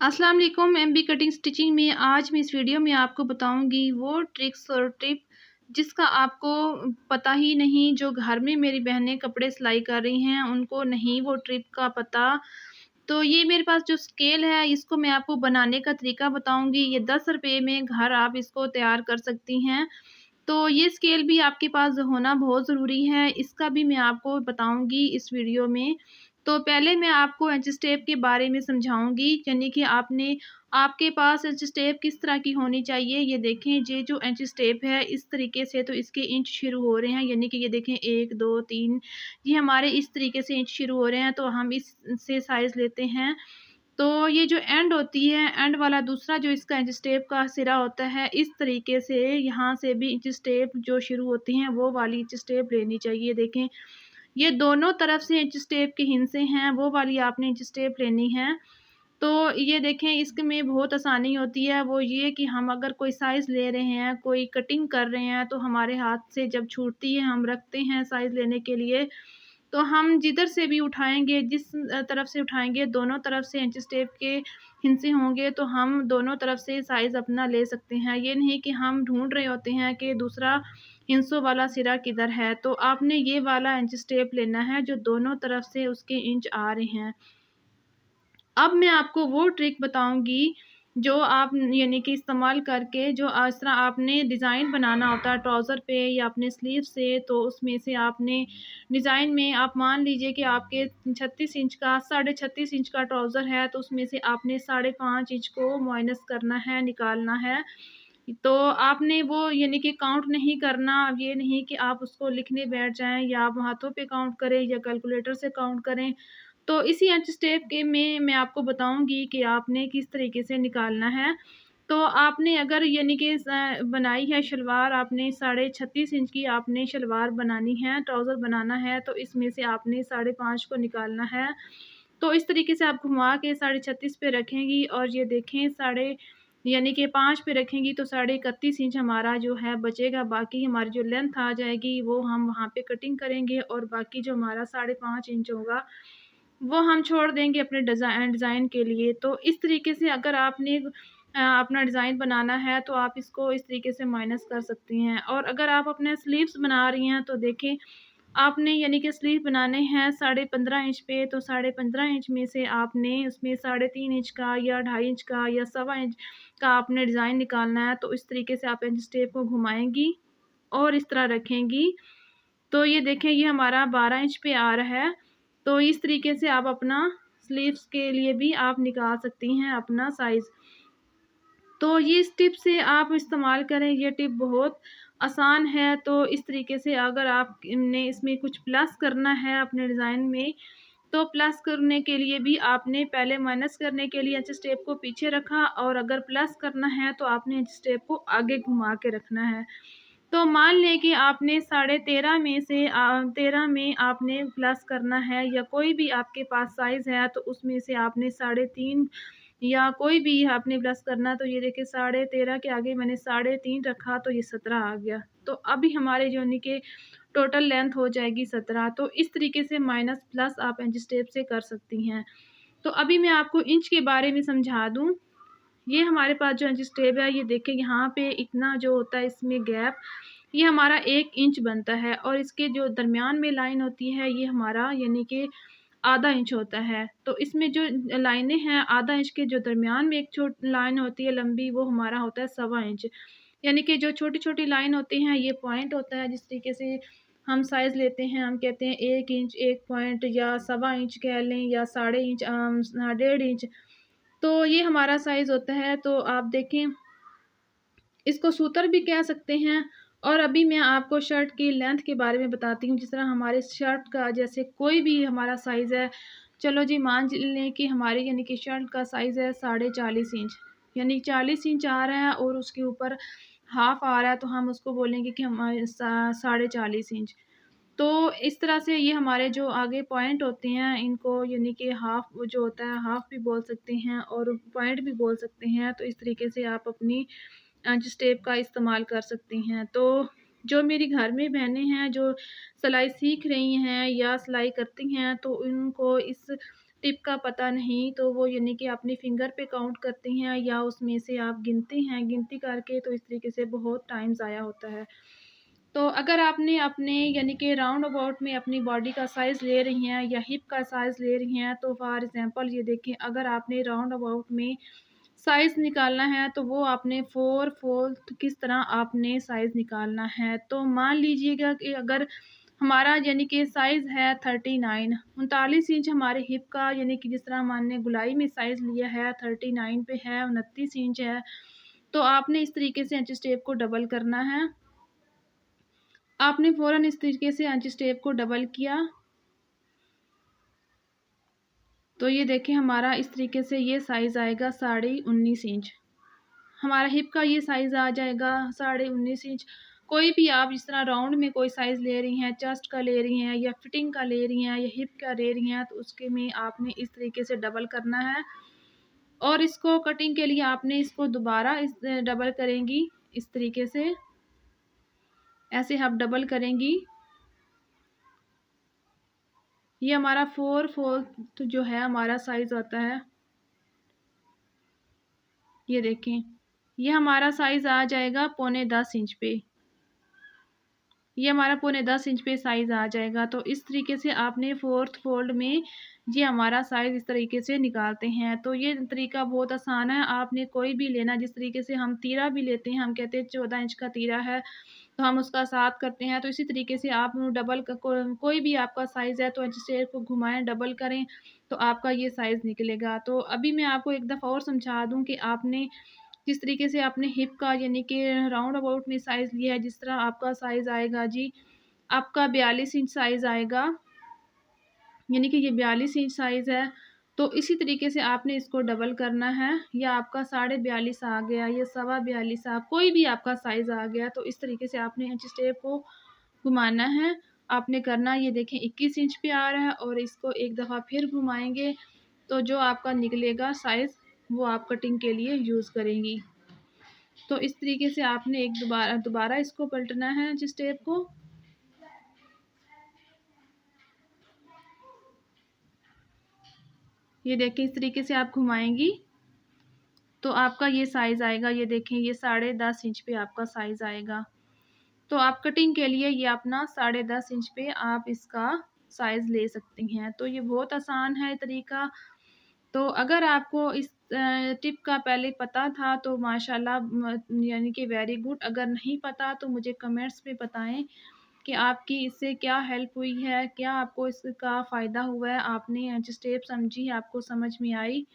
अस्सलाम वालेकुम। MB cutting stitching में आज मैं इस वीडियो में आपको बताऊंगी वो ट्रिक्स और टिप जिसका आपको पता ही नहीं। जो घर में मेरी बहनें कपड़े सिलाई कर रही हैं उनको नहीं वो ट्रिप का पता। तो ये मेरे पास जो स्केल है इसको मैं आपको बनाने का तरीका बताऊंगी। ये 10 रुपये में घर आप इसको तैयार कर सकती हैं। तो ये स्केल भी आपके पास होना बहुत ज़रूरी है, इसका भी मैं आपको बताऊँगी इस वीडियो में। तो पहले मैं आपको इंच टेप के बारे में समझाऊँगी, यानी कि आपके पास इंच टेप किस तरह की होनी चाहिए। ये देखें, ये जो इंच टेप है इस तरीके से तो इसके इंच शुरू हो रहे हैं, यानी कि ये देखें 1, 2, 3 ये हमारे इस तरीके से इंच शुरू हो रहे हैं। तो हम इससे साइज़ लेते हैं। तो ये जो एंड होती है, एंड वाला दूसरा जो इसका इंच टेप का सिरा होता है, इस तरीके से यहाँ से भी इंच टेप जो शुरू होती हैं वो वाली इंच टेप लेनी चाहिए। देखें, ये दोनों तरफ से इंच टेप के हिस्से हैं, वो वाली आपने इंच टेप लेनी है। तो ये देखें, इसमें बहुत आसानी होती है, वो ये कि हम अगर कोई साइज़ ले रहे हैं, कोई कटिंग कर रहे हैं, तो हमारे हाथ से जब छूटती है, हम रखते हैं साइज़ लेने के लिए, तो हम जिधर से भी उठाएँगे, जिस तरफ से उठाएँगे, दोनों तरफ से इंच टेप के हिस्से होंगे, तो हम दोनों तरफ से साइज़ अपना ले सकते हैं। ये नहीं कि हम ढूँढ रहे होते हैं कि दूसरा हिस्सों वाला सिरा किधर है। तो आपने ये वाला इंच टेप लेना है जो दोनों तरफ से उसके इंच आ रहे हैं। अब मैं आपको वो ट्रिक बताऊँगी जो आप यानी कि इस्तेमाल करके जो इस तरह आपने डिज़ाइन बनाना होता है ट्राउज़र पे या अपने स्लीव से, तो उसमें से आपने डिज़ाइन में आप मान लीजिए कि आपके 36 इंच का 36.5 इंच का ट्राउज़र है, तो उसमें से आपने 5.5 इंच को माइनस करना है, निकालना है। तो आपने वो यानी कि काउंट नहीं करना। अब ये नहीं कि आप उसको लिखने बैठ जाएँ या आप हाथों पे काउंट करें या कैलकुलेटर से काउंट करें। तो इसी इंच टेप के में मैं आपको बताऊँगी कि आपने किस तरीके से निकालना है। तो आपने अगर यानी कि बनाई है शलवार, आपने 36.5 इंच की आपने शलवार बनानी है, ट्राउज़र बनाना है, तो इसमें से आपने 5.5 को निकालना है। तो इस तरीके से आप घुमा के 36.5 पे रखेंगी और ये देखें साढ़े यानी कि 5 पे रखेंगी तो 31.5 इंच हमारा जो है बचेगा। बाकी हमारी जो लेंथ आ जाएगी वो हम वहाँ पे कटिंग करेंगे और बाकी जो हमारा 5.5 इंच होगा वो हम छोड़ देंगे अपने डिज़ाइन के लिए। तो इस तरीके से अगर आपने अपना डिज़ाइन बनाना है तो आप इसको इस तरीके से माइनस कर सकती हैं। और अगर आप अपने स्लीव्स बना रही हैं तो देखें, आपने यानी कि स्लीव बनाने हैं 15.5 इंच पे, तो 15.5 इंच में से आपने उसमें 3.5 इंच का या 2.5 इंच का या सवा इंच का आपने डिज़ाइन निकालना है। तो इस तरीके से आप इंच टेप को घुमाएँगी और इस तरह रखेंगी। तो ये देखें, ये हमारा 12 इंच पे आ रहा है। तो इस तरीके से आप अपना स्लीव्स के लिए भी आप निकाल सकती हैं अपना साइज़। तो ये इस टिप से आप इस्तेमाल करें, ये टिप बहुत आसान है। तो इस तरीके से अगर आपने इसमें कुछ प्लस करना है अपने डिज़ाइन में, तो प्लस करने के लिए भी आपने पहले माइनस करने के लिए इंच टेप को पीछे रखा और अगर प्लस करना है तो आपने इंच टेप को आगे घुमा के रखना है। तो मान लें कि आपने 13.5 में से 13 में आपने प्लस करना है या कोई भी आपके पास साइज़ है तो उसमें से आपने 3.5 या कोई भी आपने प्लस करना। तो ये देखिए 13.5 के आगे मैंने 3.5 रखा तो ये 17 आ गया। तो अभी हमारे जो यानी कि टोटल लेंथ हो जाएगी 17। तो इस तरीके से माइनस प्लस आप इंच टेप से कर सकती हैं। तो अभी मैं आपको इंच के बारे में समझा दूँ। ये हमारे पास जो इंच टेप है, ये देखिए यहाँ पे इतना जो होता है इसमें गैप, ये हमारा 1 इंच बनता है और इसके जो दरमियान में लाइन होती है ये हमारा यानी कि आधा इंच होता है। तो इसमें जो लाइनें हैं आधा इंच के जो दरमियान में एक लाइन होती है लंबी, वो हमारा होता है सवा इंच। यानी कि जो छोटी-छोटी लाइन होती हैं ये पॉइंट होता है। जिस तरीके से हम साइज़ लेते हैं, हम कहते हैं 1 इंच 1 पॉइंट या सवा इंच कह लें या 1.5 इंच 1.5 इंच। तो ये हमारा साइज़ होता है। तो आप देखें, इसको सूतर भी कह सकते हैं। और अभी मैं आपको शर्ट की लेंथ के बारे में बताती हूँ। जिस तरह हमारे शर्ट का जैसे कोई भी हमारा साइज़ है, चलो जी मान लें कि हमारी यानी कि शर्ट का साइज़ है 40.5 इंच, यानी 40 इंच आ रहा है और उसके ऊपर हाफ़ आ रहा है, तो हम उसको बोलेंगे कि हमारे 40.5 इंच। तो इस तरह से ये हमारे जो आगे पॉइंट होते हैं इनको यानी कि हाफ़ जो होता है हाफ़ भी बोल सकते हैं और पॉइंट भी बोल सकते हैं। तो इस तरीके से आप अपनी जिस टेप का इस्तेमाल कर सकती हैं। तो जो मेरी घर में बहनें हैं जो सिलाई सीख रही हैं या सिलाई करती हैं, तो उनको इस टिप का पता नहीं, तो वो यानी कि अपनी फिंगर पे काउंट करती हैं या उसमें से आप गिनते हैं, गिनती करके तो इस तरीके से बहुत टाइम ज़ाया होता है। तो अगर आपने अपने यानी कि राउंड अबाउट में अपनी बॉडी का साइज़ ले रही हैं या हिप का साइज़ ले रही हैं, तो फॉर एग्ज़ाम्पल ये देखें, अगर आपने राउंड अबाउट में साइज़ निकालना है तो वो आपने 4/4 किस तरह आपने साइज़ निकालना है। तो मान लीजिएगा कि अगर हमारा यानी कि साइज़ है 39, 39 इंच हमारे हिप का, यानी कि जिस तरह हमने गोलाई में साइज़ लिया है 39 पे है, 29 इंच है, तो आपने इस तरीके से इंच टेप को डबल करना है। आपने फ़ौरन इस तरीके से इंच टेप को डबल किया, तो ये देखें हमारा इस तरीके से ये साइज़ आएगा 19.5 इंच। हमारा हिप का ये साइज़ आ जाएगा 19.5 इंच। कोई भी आप इस तरह राउंड में कोई साइज़ ले रही हैं, चेस्ट का ले रही हैं या फिटिंग का ले रही हैं या हिप का ले रही हैं, तो उसके में आपने इस तरीके से डबल करना है। और इसको कटिंग के लिए आपने इसको दोबारा इस डबल करेंगी इस तरीके से, ऐसे आप डबल करेंगी। ये हमारा 4/4 जो है हमारा साइज़ आता है। ये देखें, ये हमारा साइज़ आ जाएगा 9.25 इंच पे। ये हमारा 9.25 इंच पे साइज़ आ जाएगा। तो इस तरीके से आपने 4th फोल्ड में ये हमारा साइज़ इस तरीके से निकालते हैं। तो ये तरीका बहुत आसान है, आपने कोई भी लेना, जिस तरीके से हम तीरा भी लेते हैं, हम कहते हैं 14 इंच का तीरा है, तो हम उसका 7 करते हैं। तो इसी तरीके से आप डबल कोई भी आपका साइज़ है तो इंच टेप को घुमाएँ, डबल करें, तो आपका ये साइज़ निकलेगा। तो अभी मैं आपको एक दफ़ा और समझा दूँ कि आपने जिस तरीके से आपने हिप का यानी कि राउंड अबाउट में साइज़ लिया है, जिस तरह आपका साइज़ आएगा जी, आपका 42 इंच साइज़ आएगा, यानी कि ये 42 इंच साइज़ है। तो इसी तरीके से आपने इसको डबल करना है, या आपका 42.5 आ गया, या 42.25 कोई भी आपका साइज़ आ गया, तो इस तरीके से आपने इंच टेप को घुमाना है। आपने करना, ये देखें 21 इंच पे आ रहा है, और इसको एक दफ़ा फिर घुमाएँगे, तो जो आपका निकलेगा साइज़, वो आप कटिंग के लिए यूज़ करेंगी। तो इस तरीके से आपने एक दोबारा इसको पलटना है जिस टेप को। ये देखें इस तरीके से आप घुमाएंगी, तो आपका ये साइज़ आएगा। ये देखें, ये 10.5 इंच पे आपका साइज़ आएगा। तो आप कटिंग के लिए ये अपना 10.5 इंच पे आप इसका साइज़ ले सकती हैं। तो ये बहुत आसान है तरीका। तो अगर आपको इस टिप का पहले पता था तो माशाल्लाह, यानी कि वेरी गुड। अगर नहीं पता तो मुझे कमेंट्स में बताएं कि आपकी इससे क्या हेल्प हुई है, क्या आपको इसका फ़ायदा हुआ है, आपने जो स्टेप समझी, आपको समझ में आई।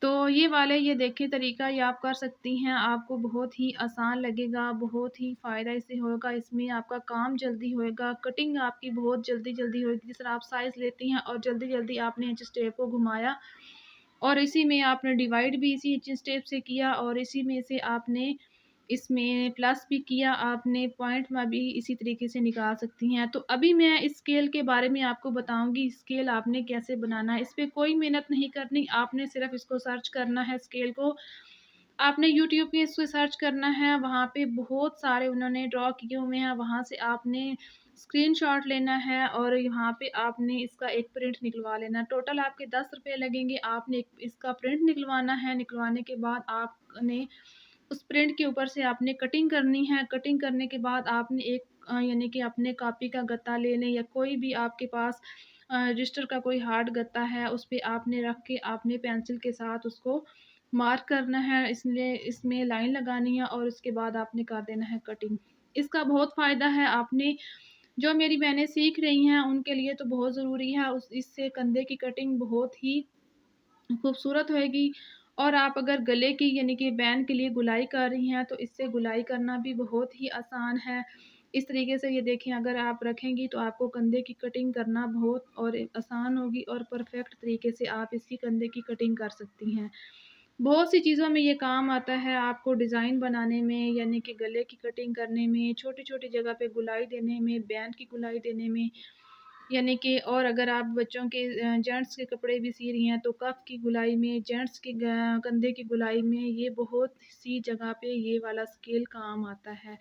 तो ये वाले ये देखें तरीका, ये आप कर सकती हैं, आपको बहुत ही आसान लगेगा, बहुत ही फ़ायदा इससे होगा, इसमें आपका काम जल्दी होएगा, कटिंग आपकी बहुत जल्दी होएगी। जिस तरह आप साइज़ लेती हैं और जल्दी आपने इंच टेप को घुमाया, और इसी में आपने डिवाइड भी इसी इंच टेप से किया, और इसी में से आपने इसमें प्लस भी किया, आपने पॉइंट में भी इसी तरीके से निकाल सकती हैं। तो अभी मैं इस स्केल के बारे में आपको बताऊँगी, स्केल आपने कैसे बनाना है। इस पे कोई मेहनत नहीं करनी, आपने सिर्फ़ इसको सर्च करना है स्केल को। आपने यूट्यूब पे इसको सर्च करना है, वहाँ पे बहुत सारे उन्होंने ड्रॉ किए हुए हैं, वहाँ से आपने स्क्रीनशॉट लेना है, और यहाँ पे आपने इसका एक प्रिंट निकलवा लेना। टोटल आपके 10 रुपए लगेंगे, आपने इसका प्रिंट निकलवाना है। निकलवाने के बाद आपने उस प्रिंट के ऊपर से आपने कटिंग करनी है। कटिंग करने के बाद आपने एक यानी कि अपने कॉपी का गत्ता ले लें, या कोई भी आपके पास रजिस्टर का कोई हार्ड गत्ता है, उस पे आपने रख के आपने पेंसिल के साथ उसको मार्क करना है, इसलिए इसमें लाइन लगानी है, और उसके बाद आपने कर देना है कटिंग। इसका बहुत फ़ायदा है, आपने जो मेरी बहनें सीख रही हैं उनके लिए तो बहुत ज़रूरी है। उस इससे कंधे की कटिंग बहुत ही खूबसूरत होएगी। और आप अगर गले की यानी कि बैन के लिए गुलाई कर रही हैं, तो इससे गुलाई करना भी बहुत ही आसान है। इस तरीके से ये देखें, अगर आप रखेंगी तो आपको कंधे की कटिंग करना बहुत और आसान होगी, और परफेक्ट तरीके से आप इसकी कंधे की कटिंग कर सकती हैं। बहुत सी चीज़ों में ये काम आता है, आपको डिज़ाइन बनाने में, यानी कि गले की कटिंग करने में, छोटी-छोटी जगह पे गुलाई देने में, बैंड की गुलाई देने में, यानी कि और अगर आप बच्चों के जेंट्स के कपड़े भी सी रही हैं, तो कफ की गुलाई में, जेंट्स के कंधे की गुलाई में, ये बहुत सी जगह पे ये वाला स्केल काम आता है।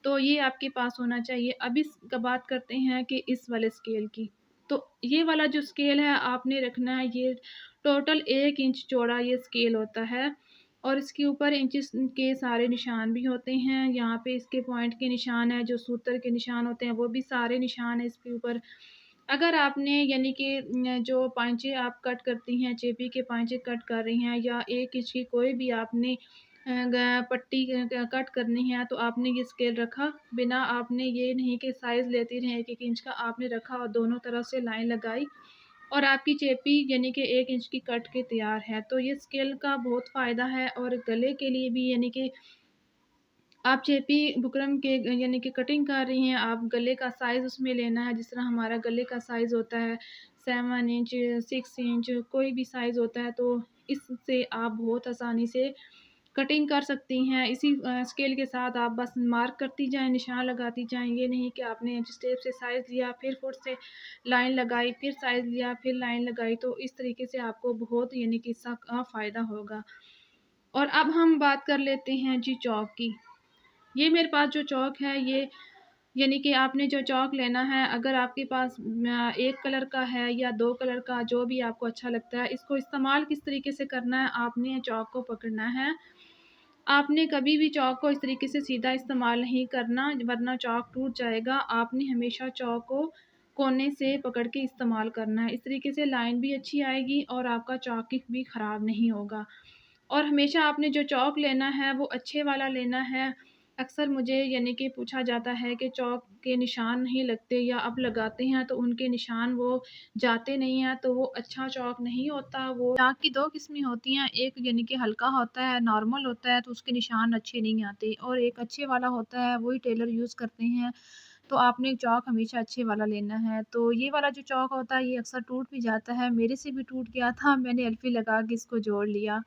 तो ये आपके पास होना चाहिए। अब इसका बात करते हैं कि इस वाले स्केल की। तो ये वाला जो स्केल है आपने रखना है, ये टोटल 1 इंच चौड़ा ये स्केल होता है और इसके ऊपर इंचेस के सारे निशान भी होते हैं। यहाँ पे इसके पॉइंट के निशान हैं, जो सूत्र के निशान होते हैं वो भी सारे निशान हैं इसके ऊपर। अगर आपने यानी कि जो पाँचे आप कट करती हैं, चेपी के पाँचे कट कर रही हैं या 1 इंच की कोई भी आपने पट्टी कट करनी है, तो आपने ये स्केल रखा, बिना आपने ये नहीं कि साइज़ लेती रहें 1-1 इंच का, आपने रखा और दोनों तरफ से लाइन लगाई और आपकी चेपी यानी कि 1 इंच की कट के तैयार है। तो ये स्केल का बहुत फ़ायदा है और गले के लिए भी यानी कि आप चेपी बुकरम के यानी कि कटिंग कर रही हैं, आप गले का साइज़ उसमें लेना है, जिस तरह हमारा गले का साइज़ होता है 7 इंच, 6 इंच कोई भी साइज़ होता है, तो इससे आप बहुत आसानी से कटिंग कर सकती हैं। इसी स्केल के साथ आप बस मार्क करती जाएँ, निशान लगाती जाएँ। ये नहीं कि आपने जिस टेप से साइज़ लिया, फिर फुट से लाइन लगाई, फिर साइज़ लिया, फिर लाइन लगाई, तो इस तरीके से आपको बहुत यानी कि इसका फ़ायदा होगा। और अब हम बात कर लेते हैं जी चॉक की। ये मेरे पास जो चॉक है, ये यानी कि आपने जो चॉक लेना है, अगर आपके पास 1 कलर का है या 2 कलर का, जो भी आपको अच्छा लगता है, इसको इस्तेमाल किस तरीके से करना है, आपने चॉक को पकड़ना है। आपने कभी भी चॉक को इस तरीके से सीधा इस्तेमाल नहीं करना, वरना चॉक टूट जाएगा। आपने हमेशा चॉक को कोने से पकड़ के इस्तेमाल करना है। इस तरीके से लाइन भी अच्छी आएगी और आपका चॉक भी ख़राब नहीं होगा। और हमेशा आपने जो चॉक लेना है वो अच्छे वाला लेना है। अक्सर मुझे यानी कि पूछा जाता है कि चॉक के निशान नहीं लगते या आप लगाते हैं तो उनके निशान वो जाते नहीं हैं, तो वो अच्छा चॉक नहीं होता। वो चाक की 2 किस्में होती हैं, एक यानी कि हल्का होता है, नॉर्मल होता है, तो उसके निशान अच्छे नहीं आते और एक अच्छे वाला होता है, वही टेलर यूज़ करते हैं। तो आपने चॉक हमेशा अच्छे वाला लेना है। तो ये वाला जो चॉक होता है ये अक्सर टूट भी जाता है, मेरे से भी टूट गया था, मैंने एल्फ़ी लगा के इसको जोड़ लिया।